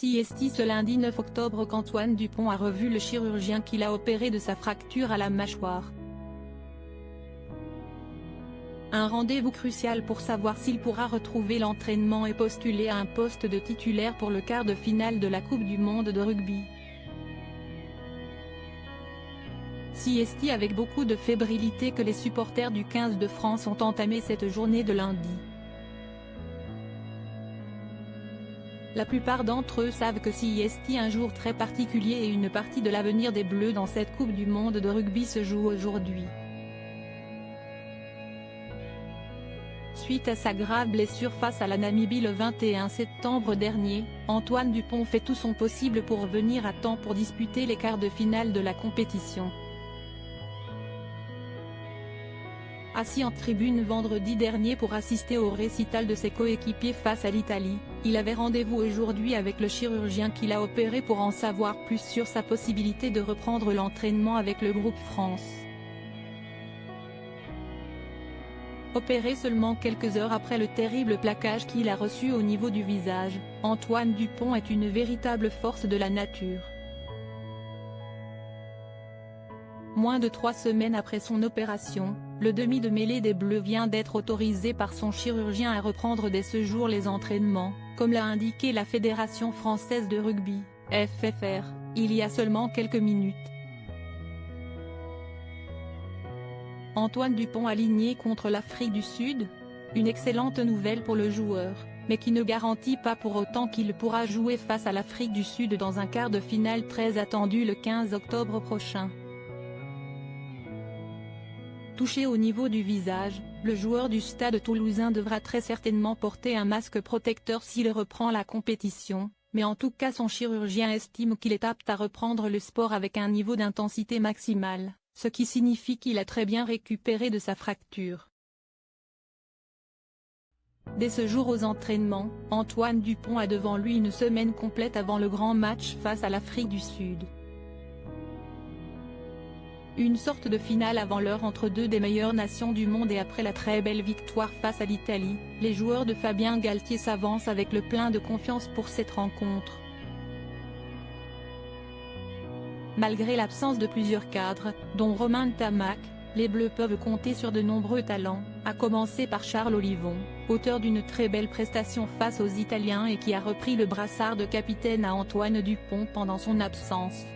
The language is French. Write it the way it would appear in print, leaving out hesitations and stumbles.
CST ce lundi 9 octobre qu'Antoine Dupont a revu le chirurgien qui l'a opéré de sa fracture à la mâchoire. Un rendez-vous crucial pour savoir s'il pourra retrouver l'entraînement et postuler à un poste de titulaire pour le quart de finale de la Coupe du monde de rugby. CST avec beaucoup de fébrilité que les supporters du 15 de France ont entamé cette journée de lundi. La plupart d'entre eux savent que CST un jour très particulier et une partie de l'avenir des Bleus dans cette Coupe du monde de rugby se joue aujourd'hui. Suite à sa grave blessure face à la Namibie le 21 septembre dernier, Antoine Dupont fait tout son possible pour revenir à temps pour disputer les quarts de finale de la compétition. Assis en tribune vendredi dernier pour assister au récital de ses coéquipiers face à l'Italie, il avait rendez-vous aujourd'hui avec le chirurgien qui l'a opéré pour en savoir plus sur sa possibilité de reprendre l'entraînement avec le groupe France. Opéré seulement quelques heures après le terrible plaquage qu'il a reçu au niveau du visage, Antoine Dupont est une véritable force de la nature. Moins de 3 semaines après son opération, le demi de mêlée des Bleus vient d'être autorisé par son chirurgien à reprendre dès ce jour les entraînements, comme l'a indiqué la Fédération française de rugby, FFR, il y a seulement quelques minutes. Antoine Dupont aligné contre l'Afrique du Sud ? Une excellente nouvelle pour le joueur, mais qui ne garantit pas pour autant qu'il pourra jouer face à l'Afrique du Sud dans un quart de finale très attendu le 15 octobre prochain. Touché au niveau du visage, le joueur du Stade toulousain devra très certainement porter un masque protecteur s'il reprend la compétition, mais en tout cas son chirurgien estime qu'il est apte à reprendre le sport avec un niveau d'intensité maximale, ce qui signifie qu'il a très bien récupéré de sa fracture. Dès ce jour aux entraînements, Antoine Dupont a devant lui une semaine complète avant le grand match face à l'Afrique du Sud. Une sorte de finale avant l'heure entre deux des meilleures nations du monde et après la très belle victoire face à l'Italie, les joueurs de Fabien Galtier s'avancent avec le plein de confiance pour cette rencontre. Malgré l'absence de plusieurs cadres, dont Romain Ntamack, les Bleus peuvent compter sur de nombreux talents, à commencer par Charles Olivon, auteur d'une très belle prestation face aux Italiens et qui a repris le brassard de capitaine à Antoine Dupont pendant son absence.